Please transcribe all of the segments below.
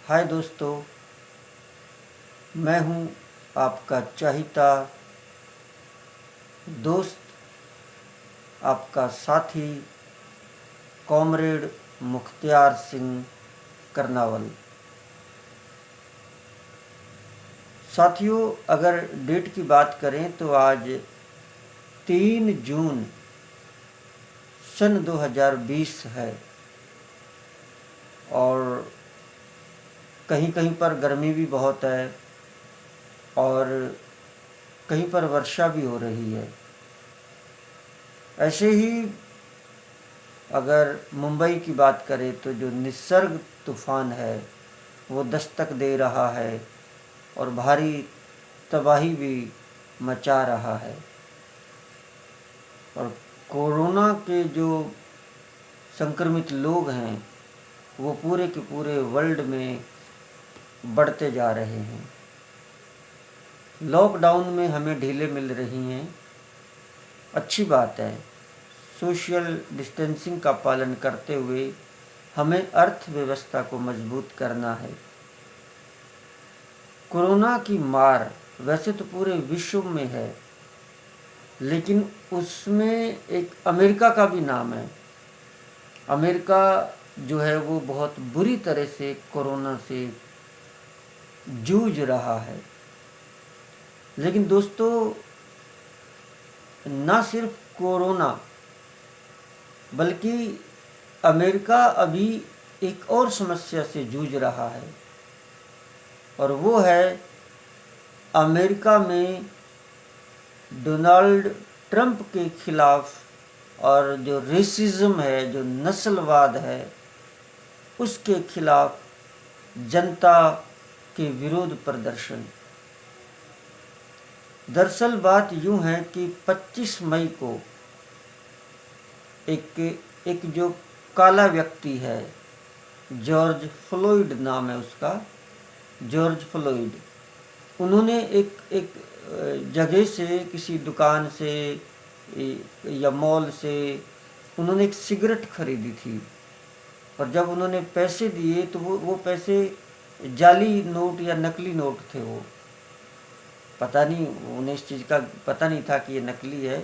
हाय दोस्तों, मैं हूं आपका चाहता दोस्त, आपका साथी कॉमरेड मुख्तियार सिंह करनावल। साथियों, अगर डेट की बात करें तो आज 3 जून सन 2020 है और कहीं कहीं पर गर्मी भी बहुत है और कहीं पर वर्षा भी हो रही है। ऐसे ही अगर मुंबई की बात करें तो जो निसर्ग तूफ़ान है वो दस्तक दे रहा है और भारी तबाही भी मचा रहा है। और कोरोना के जो संक्रमित लोग हैं वो पूरे के पूरे वर्ल्ड में बढ़ते जा रहे हैं। लॉकडाउन में हमें ढीले मिल रही हैं, अच्छी बात है। सोशल डिस्टेंसिंग का पालन करते हुए हमें अर्थव्यवस्था को मजबूत करना है। कोरोना की मार वैसे तो पूरे विश्व में है, लेकिन उसमें एक अमेरिका का भी नाम है। अमेरिका जो है वो बहुत बुरी तरह से कोरोना से जूझ रहा है। लेकिन दोस्तों, ना सिर्फ कोरोना बल्कि अमेरिका अभी एक और समस्या से जूझ रहा है और वो है अमेरिका में डोनाल्ड ट्रंप के खिलाफ और जो रेसिज्म है, जो नस्लवाद है, उसके खिलाफ जनता के विरोध प्रदर्शन। दरअसल बात यूं है कि 25 मई को एक जो काला व्यक्ति है, जॉर्ज फ्लोइड नाम है उसका, जॉर्ज फ्लोइड, उन्होंने एक जगह से, किसी दुकान से या मॉल से उन्होंने एक सिगरेट खरीदी थी और जब उन्होंने पैसे दिए तो वो पैसे जाली नोट या नकली नोट थे। वो पता नहीं, उन्हें इस चीज़ का पता नहीं था कि ये नकली है।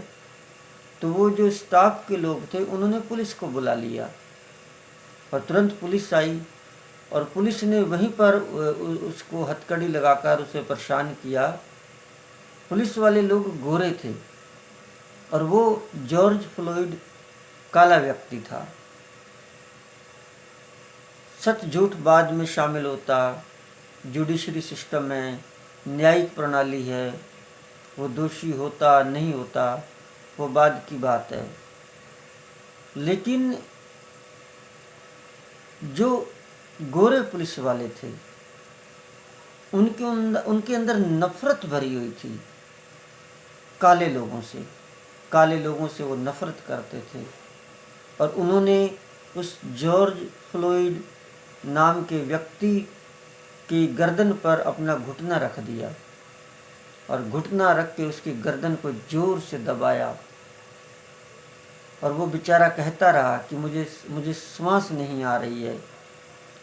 तो वो जो स्टाफ के लोग थे उन्होंने पुलिस को बुला लिया और तुरंत पुलिस आई और पुलिस ने वहीं पर उसको हथकड़ी लगाकर उसे परेशान किया। पुलिस वाले लोग गोरे थे और वो जॉर्ज फ्लोइड काला व्यक्ति था। सच झूठ बाद में शामिल होता, जुडिशरी सिस्टम में न्यायिक प्रणाली है, वो दोषी होता नहीं होता वो बाद की बात है। लेकिन जो गोरे पुलिस वाले थे उनके अंदर नफरत भरी हुई थी काले लोगों से। काले लोगों से वो नफरत करते थे और उन्होंने उस जॉर्ज फ्लोइड नाम के व्यक्ति की गर्दन पर अपना घुटना रख दिया और घुटना रख के उसकी गर्दन को जोर से दबाया और वो बेचारा कहता रहा कि मुझे सांस नहीं आ रही है,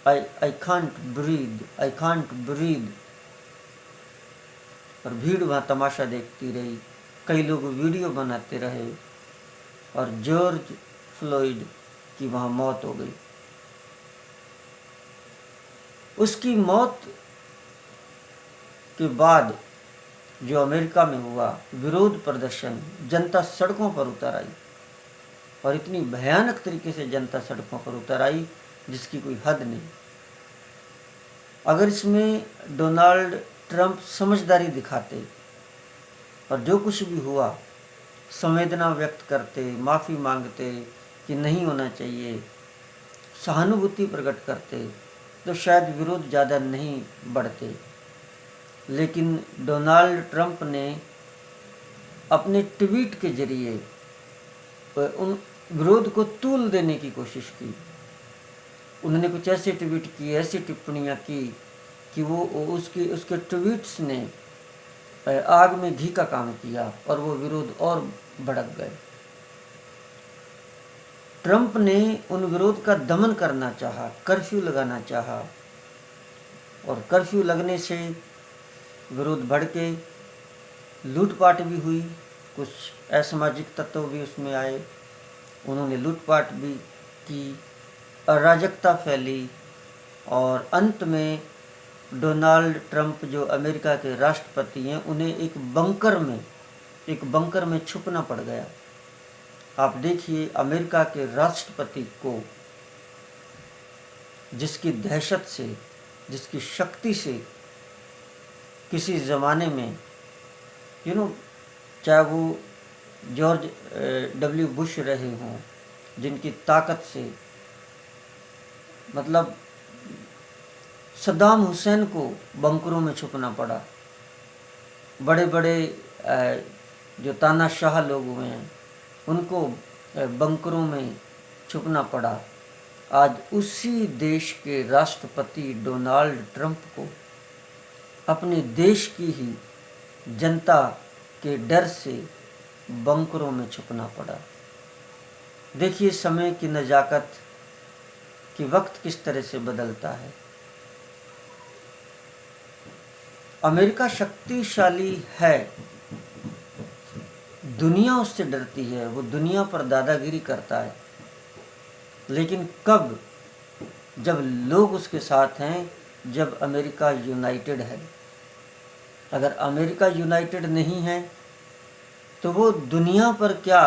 I can't breathe, I can't breathe. और भीड़ वहाँ तमाशा देखती रही, कई लोग वीडियो बनाते रहे और जॉर्ज फ्लोइड की वहाँ मौत हो गई। उसकी मौत के बाद जो अमेरिका में हुआ विरोध प्रदर्शन, जनता सड़कों पर उतर आई और इतनी भयानक तरीके से जनता सड़कों पर उतर आई जिसकी कोई हद नहीं। अगर इसमें डोनाल्ड ट्रंप समझदारी दिखाते और जो कुछ भी हुआ संवेदना व्यक्त करते, माफ़ी मांगते कि नहीं होना चाहिए, सहानुभूति प्रकट करते, तो शायद विरोध ज़्यादा नहीं बढ़ते। लेकिन डोनाल्ड ट्रंप ने अपने ट्वीट के जरिए उन विरोध को तूल देने की कोशिश की। उन्होंने कुछ ऐसे ट्वीट किए, ऐसी टिप्पणियां की कि वो उसके ट्वीट्स ने आग में घी का काम किया और वो विरोध और भड़क गए। ट्रंप ने उन विरोध का दमन करना चाहा, कर्फ्यू लगाना चाहा, और कर्फ्यू लगने से विरोध बढ़ के लूटपाट भी हुई, कुछ असामाजिक तत्व भी उसमें आए, उन्होंने लूटपाट भी की, अराजकता फैली और अंत में डोनाल्ड ट्रंप जो अमेरिका के राष्ट्रपति हैं उन्हें एक बंकर में छुपना पड़ गया। आप देखिए, अमेरिका के राष्ट्रपति को जिसकी दहशत से, जिसकी शक्ति से किसी ज़माने में चाहे वो जॉर्ज डब्ल्यू बुश रहे हों, जिनकी ताकत से मतलब सद्दाम हुसैन को बंकरों में छुपना पड़ा, बड़े बड़े जो तानाशाह लोग हुए हैं उनको बंकरों में छुपना पड़ा। आज उसी देश के राष्ट्रपति डोनाल्ड ट्रंप को अपने देश की ही जनता के डर से बंकरों में छुपना पड़ा। देखिए समय की नज़ाकत कि वक्त किस तरह से बदलता है। अमेरिका शक्तिशाली है, दुनिया उससे डरती है, वो दुनिया पर दादागिरी करता है, लेकिन कब? जब लोग उसके साथ हैं, जब अमेरिका यूनाइटेड है। अगर अमेरिका यूनाइटेड नहीं है तो वो दुनिया पर क्या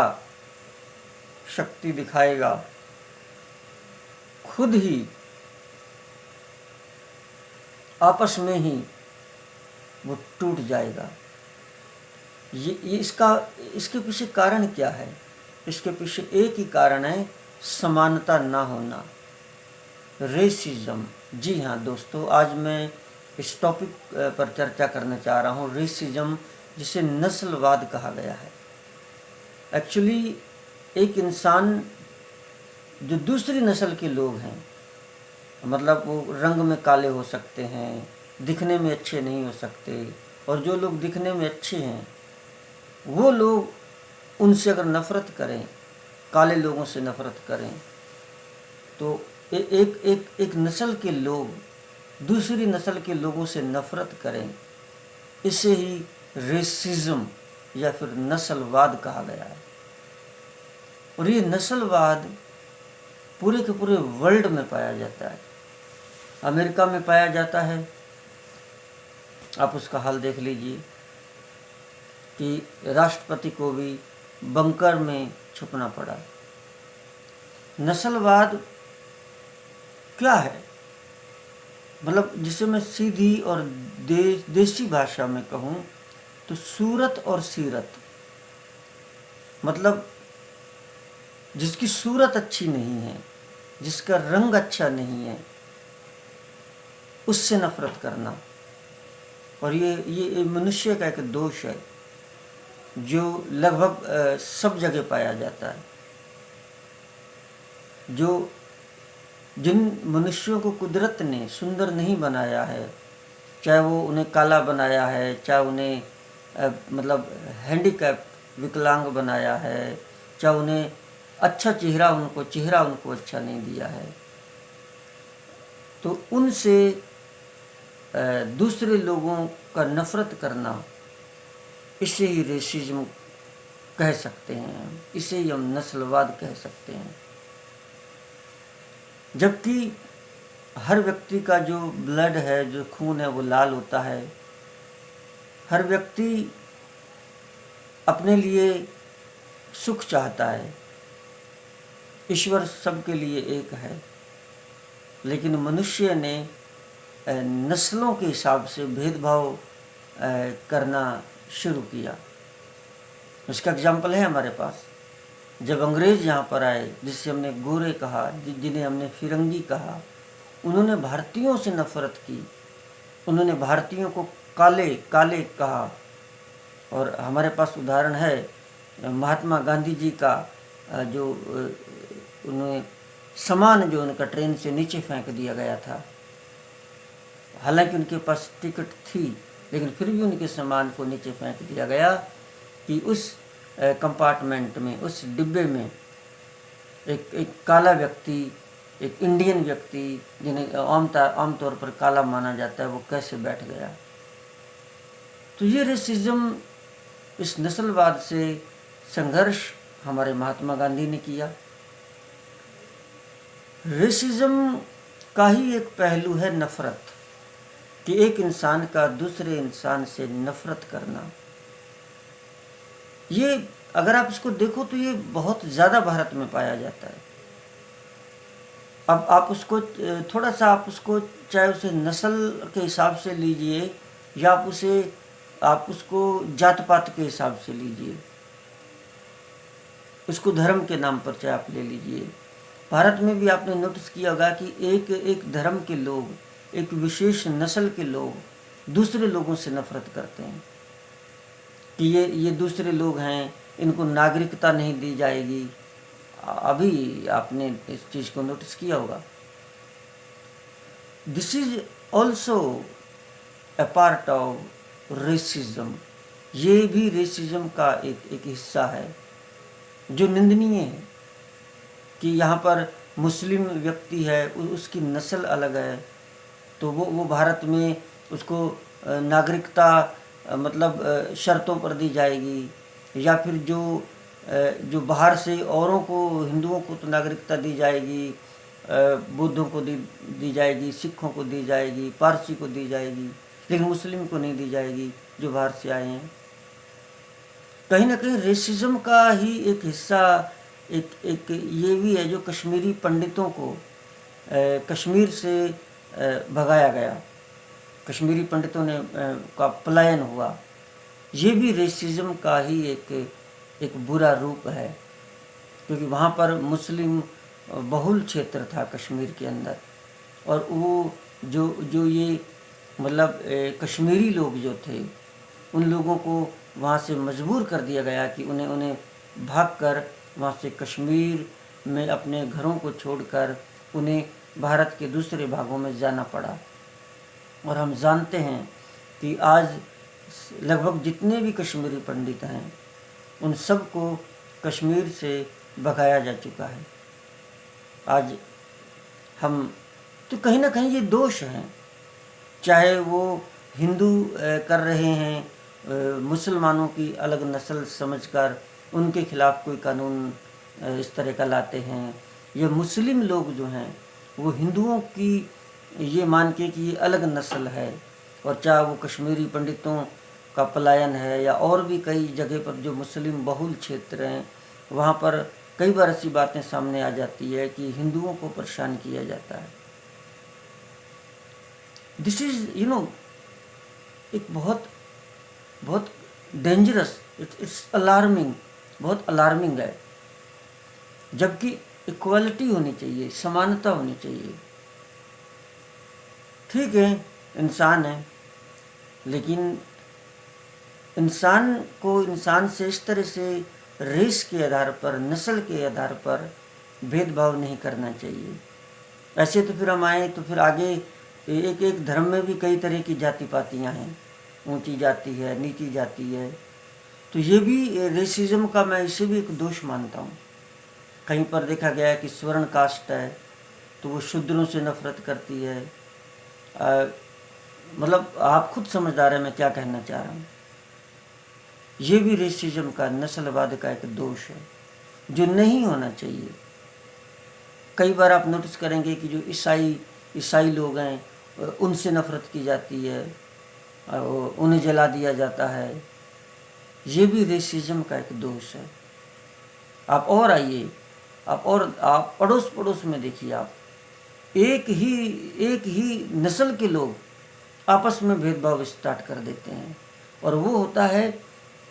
शक्ति दिखाएगा? खुद ही आपस में ही वो टूट जाएगा। ये इसके पीछे कारण क्या है? इसके पीछे एक ही कारण है, समानता ना होना, रेसिज्म। जी हाँ दोस्तों, आज मैं इस टॉपिक पर चर्चा करना चाह रहा हूँ, रेसिज्म, जिसे नस्लवाद कहा गया है। एक्चुअली एक इंसान जो दूसरी नस्ल के लोग हैं, मतलब वो रंग में काले हो सकते हैं, दिखने में अच्छे नहीं हो सकते, और जो लोग दिखने में अच्छे हैं वो लोग उनसे अगर नफ़रत करें, काले लोगों से नफ़रत करें, तो एक नस्ल के लोग दूसरी नस्ल के लोगों से नफ़रत करें, इसे ही रेसिज्म या फिर नस्लवाद कहा गया है। और ये नस्लवाद पूरे के पूरे वर्ल्ड में पाया जाता है। अमेरिका में पाया जाता है, आप उसका हाल देख लीजिए कि राष्ट्रपति को भी बंकर में छुपना पड़ा। नस्लवाद क्या है? मतलब जिसे मैं सीधी और देसी भाषा में कहूँ तो सूरत और सीरत, मतलब जिसकी सूरत अच्छी नहीं है, जिसका रंग अच्छा नहीं है, उससे नफरत करना। और ये मनुष्य का एक दोष है जो लगभग सब जगह पाया जाता है। जिन मनुष्यों को कुदरत ने सुंदर नहीं बनाया है, चाहे वो उन्हें काला बनाया है, चाहे उन्हें मतलब हैंडीकैप विकलांग बनाया है, चाहे उन्हें अच्छा चेहरा उनको अच्छा नहीं दिया है, तो उनसे दूसरे लोगों का नफ़रत करना, इसे ही रेसिज्म कह सकते हैं, इसे ही हम नस्लवाद कह सकते हैं। जबकि हर व्यक्ति का जो ब्लड है, जो खून है, वो लाल होता है। हर व्यक्ति अपने लिए सुख चाहता है, ईश्वर सबके लिए एक है, लेकिन मनुष्य ने नस्लों के हिसाब से भेदभाव करना शुरू किया। इसका एग्जाम्पल है हमारे पास। जब अंग्रेज़ यहाँ पर आए, जिसे हमने गोरे कहा, जिन्हें हमने फिरंगी कहा, उन्होंने भारतीयों से नफ़रत की, उन्होंने भारतीयों को काले काले कहा। और हमारे पास उदाहरण है महात्मा गांधी जी का, जो उन्हें सामान जो उनका ट्रेन से नीचे फेंक दिया गया था। हालांकि उनके पास टिकट थी, लेकिन फिर भी उनके सामान को नीचे फेंक दिया गया कि उस कंपार्टमेंट में, उस डिब्बे में एक काला व्यक्ति एक इंडियन व्यक्ति जिन्हें आमतौर पर काला माना जाता है वो कैसे बैठ गया। तो ये रेसिज्म, इस नस्लवाद से संघर्ष हमारे महात्मा गांधी ने किया। रेसिज्म का ही एक पहलू है नफरत, कि एक इंसान का दूसरे इंसान से नफरत करना। ये अगर आप इसको देखो तो ये बहुत ज़्यादा भारत में पाया जाता है। अब आप उसको थोड़ा सा आप उसको चाहे उसे नस्ल के हिसाब से लीजिए या आप उसको जात पात के हिसाब से लीजिए, उसको धर्म के नाम पर चाहे आप ले लीजिए। भारत में भी आपने नोटिस किया होगा कि एक धर्म के लोग, एक विशेष नस्ल के लोग दूसरे लोगों से नफरत करते हैं कि ये दूसरे लोग हैं, इनको नागरिकता नहीं दी जाएगी। अभी आपने इस चीज़ को नोटिस किया होगा। This is also a part of racism. ये भी रेसिज्म का एक हिस्सा है जो निंदनीय है कि यहाँ पर मुस्लिम व्यक्ति है, उसकी नस्ल अलग है, तो वो भारत में उसको नागरिकता मतलब शर्तों पर दी जाएगी, या फिर जो बाहर से औरों को, हिंदुओं को तो नागरिकता दी जाएगी, बुद्धों को दी जाएगी, सिखों को दी जाएगी, पारसी को दी जाएगी, लेकिन मुस्लिम को नहीं दी जाएगी जो बाहर से आए हैं। कहीं ना कहीं रेसिज्म का ही एक हिस्सा एक ये भी है जो कश्मीरी पंडितों को कश्मीर से भगाया गया, कश्मीरी पंडितों ने का पलायन हुआ। ये भी रेसिज्म का ही एक बुरा रूप है, क्योंकि वहाँ पर मुस्लिम बहुल क्षेत्र था कश्मीर के अंदर, और वो जो ये मतलब कश्मीरी लोग जो थे, उन लोगों को वहाँ से मजबूर कर दिया गया कि उन्हें भागकर वहाँ से कश्मीर में अपने घरों को छोड़कर उन्हें भारत के दूसरे भागों में जाना पड़ा। और हम जानते हैं कि आज लगभग जितने भी कश्मीरी पंडित हैं उन सबको कश्मीर से भगाया जा चुका है। आज हम तो कहीं ना कहीं ये दोष हैं, चाहे वो हिंदू कर रहे हैं मुसलमानों की अलग नस्ल समझकर उनके खिलाफ कोई कानून इस तरह का लाते हैं, या मुस्लिम लोग जो हैं वो हिंदुओं की ये मान के कि ये अलग नस्ल है, और चाहे वो कश्मीरी पंडितों का पलायन है या और भी कई जगह पर जो मुस्लिम बहुल क्षेत्र हैं वहाँ पर कई बार ऐसी बातें सामने आ जाती है कि हिंदुओं को परेशान किया जाता है। दिस इज एक बहुत बहुत डेंजरस, इट्स अलार्मिंग, बहुत अलार्मिंग है। जबकि इक्वालिटी होनी चाहिए, समानता होनी चाहिए। ठीक है, इंसान है, लेकिन इंसान को इंसान से इस तरह से रेस के आधार पर, नस्ल के आधार पर भेदभाव नहीं करना चाहिए। ऐसे तो फिर हम आए तो फिर आगे एक धर्म में भी कई तरह की जाति पातियाँ हैं, ऊंची जाति है, नीची जाति है, तो ये भी रेसिज्म का मैं इसे भी एक दोष मानता हूँ। कहीं पर देखा गया है कि स्वर्ण कास्ट है तो वो शूद्रों से नफरत करती है। मतलब आप खुद समझदार हैं मैं क्या कहना चाह रहा हूँ। ये भी रेसिज्म का, नस्लवाद का एक दोष है जो नहीं होना चाहिए। कई बार आप नोटिस करेंगे कि जो ईसाई लोग हैं उनसे नफरत की जाती है, उन्हें जला दिया जाता है। ये भी रेसिज्म का एक दोष है। आप और आइए, आप पड़ोस में देखिए, आप एक ही नस्ल के लोग आपस में भेदभाव स्टार्ट कर देते हैं, और वो होता है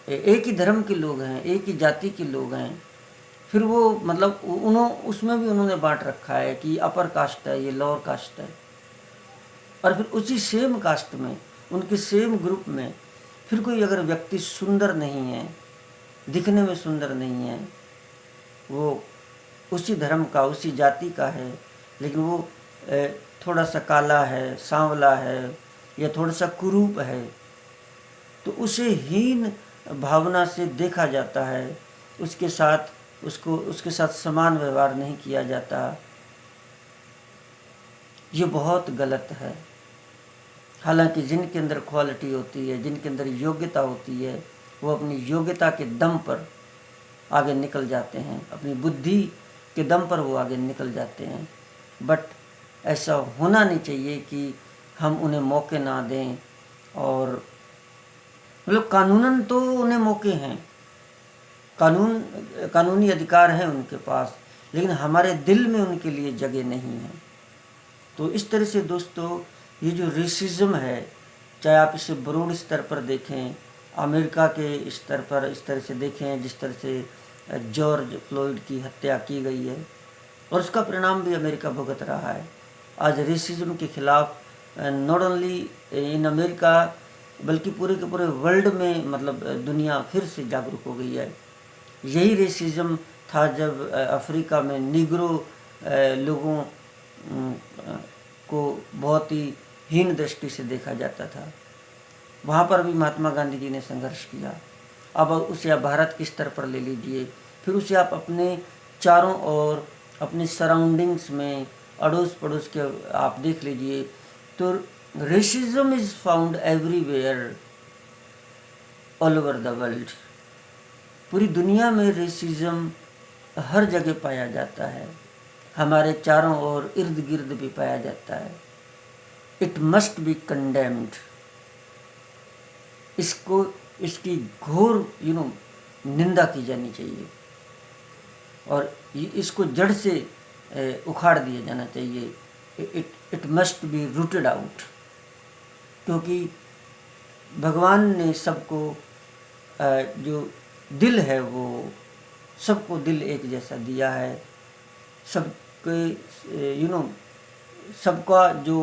एक ही धर्म के लोग हैं, एक ही जाति के लोग हैं, फिर वो मतलब उसमें भी उन्होंने बांट रखा है कि अपर कास्ट है, ये लोअर कास्ट है, और फिर उसी सेम कास्ट में, उनके सेम ग्रुप में फिर कोई अगर व्यक्ति सुंदर नहीं है, दिखने में सुंदर नहीं है, वो उसी धर्म का, उसी जाति का है, लेकिन वो थोड़ा सा काला है, सांवला है, या थोड़ा सा कुरूप है, तो उसे हीन भावना से देखा जाता है, उसके साथ समान व्यवहार नहीं किया जाता। ये बहुत गलत है। हालांकि जिनके अंदर क्वालिटी होती है, जिनके अंदर योग्यता होती है, वो अपनी योग्यता के दम पर आगे निकल जाते हैं, अपनी बुद्धि के दम पर वो आगे निकल जाते हैं। बट ऐसा होना नहीं चाहिए कि हम उन्हें मौके ना दें। और मतलब कानूनन तो उन्हें मौके हैं, कानूनी अधिकार हैं उनके पास, लेकिन हमारे दिल में उनके लिए जगह नहीं है। तो इस तरह से दोस्तों, ये जो रेसिज्म है, चाहे आप इसे ब्रॉड स्तर पर देखें, अमेरिका के स्तर पर इस तरह से देखें जिस तरह से जॉर्ज फ्लॉयड की हत्या की गई है, और उसका परिणाम भी अमेरिका भुगत रहा है। आज रेसिज्म के खिलाफ नॉट ओनली इन अमेरिका बल्कि पूरे के पूरे वर्ल्ड में मतलब दुनिया फिर से जागरूक हो गई है। यही रेसिज्म था जब अफ्रीका में निग्रो लोगों को बहुत ही हीन दृष्टि से देखा जाता था। वहाँ पर भी महात्मा गांधी जी ने संघर्ष किया। अब उसे आप भारत के स्तर पर ले लीजिए, फिर उसे आप अपने चारों ओर अपने सराउंडिंग्स में अड़ोस पड़ोस के आप देख लीजिए, तो racism is found everywhere all over the world. पूरी दुनिया में रेसिज्म हर जगह पाया जाता है, हमारे चारों ओर इर्द गिर्द भी पाया जाता है। It must be condemned. इसकी घोर निंदा की जानी चाहिए, और इसको जड़ से उखाड़ दिया जाना चाहिए। It must be rooted out. क्योंकि भगवान ने सबको जो दिल है वो सबको दिल एक जैसा दिया है। सबके सबका जो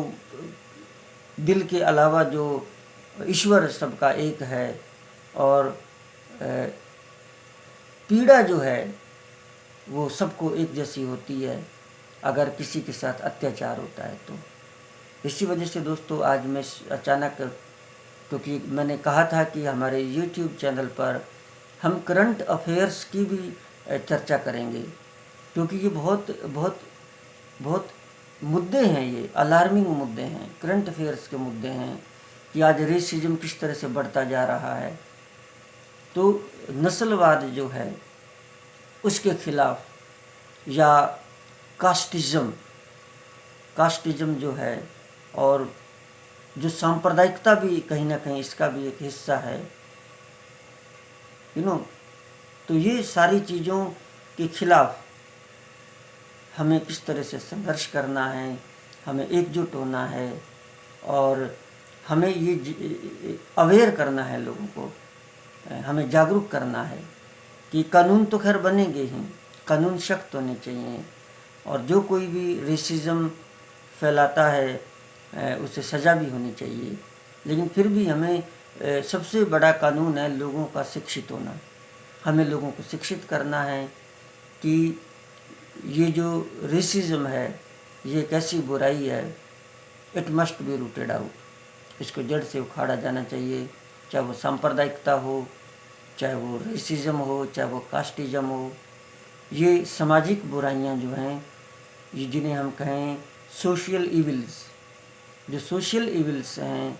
दिल के अलावा जो ईश्वर सबका एक है। और पीड़ा जो है वो सबको एक जैसी होती है अगर किसी के साथ अत्याचार होता है तो। इसी वजह से दोस्तों आज मैं अचानक, क्योंकि मैंने कहा था कि हमारे YouTube चैनल पर हम करंट अफेयर्स की भी चर्चा करेंगे, क्योंकि ये बहुत बहुत बहुत मुद्दे हैं, ये अलार्मिंग मुद्दे हैं, करंट अफेयर्स के मुद्दे हैं कि आज रेसिज्म किस तरह से बढ़ता जा रहा है। तो नस्लवाद जो है उसके खिलाफ, या कास्टिज्म जो है, और जो सांप्रदायिकता भी कहीं ना कहीं इसका भी एक हिस्सा है, तो ये सारी चीज़ों के खिलाफ हमें किस तरह से संघर्ष करना है, हमें एकजुट होना है, और हमें ये अवेयर करना है, लोगों को हमें जागरूक करना है कि कानून तो खैर बनेंगे ही, कानून सख्त होने चाहिए, और जो कोई भी रेसिज्म फैलाता है उसे सज़ा भी होनी चाहिए। लेकिन फिर भी हमें सबसे बड़ा कानून है लोगों का शिक्षित होना। हमें लोगों को शिक्षित करना है कि ये जो रेसिज्म है ये एक ऐसी बुराई है, it must be rooted out. इसको जड़ से उखाड़ा जाना चाहिए, चाहे वो सांप्रदायिकता हो, चाहे वो रेसिज्म हो, चाहे वो कास्टिज्म हो। ये सामाजिक बुराइयां जो हैं, ये जिन्हें हम कहें सोशल इविल्स, जो सोशल इविल्स हैं,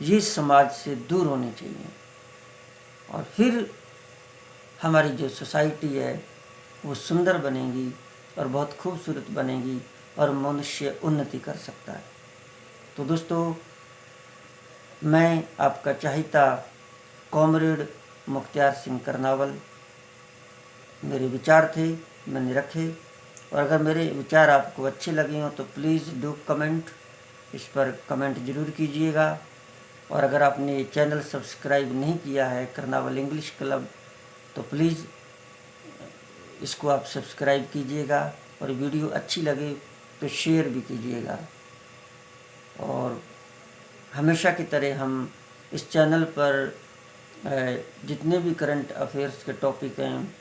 ये समाज से दूर होने चाहिए, और फिर हमारी जो सोसाइटी है वो सुंदर बनेगी और बहुत खूबसूरत बनेगी, और मनुष्य उन्नति कर सकता है। तो दोस्तों, मैं आपका चाहता कॉमरेड मुख्तियार सिंह करनावल, मेरे विचार थे मैंने रखे, और अगर मेरे विचार आपको अच्छे लगे हों तो प्लीज़ डू कमेंट, इस पर कमेंट ज़रूर कीजिएगा। और अगर आपने ये चैनल सब्सक्राइब नहीं किया है करनावल इंग्लिश क्लब, तो प्लीज़ इसको आप सब्सक्राइब कीजिएगा, और वीडियो अच्छी लगे तो शेयर भी कीजिएगा। और हमेशा की तरह हम इस चैनल पर जितने भी करंट अफेयर्स के टॉपिक हैं,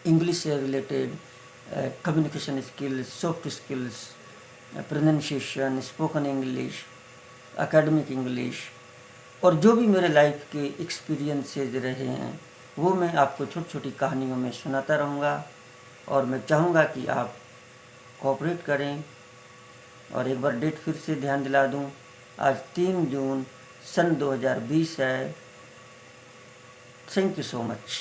इंग्लिश से related, communication skills, soft skills, pronunciation, spoken English, academic English, और जो भी मेरे लाइफ के एक्सपीरियंसेस रहे हैं वो मैं आपको छोटी छोटी कहानियों में सुनाता रहूँगा। और मैं चाहूँगा कि आप कोऑपरेट करें, और एक बार डेट फिर से ध्यान दिला दूं, आज 3 जून सन 2020 है। Thank you so much.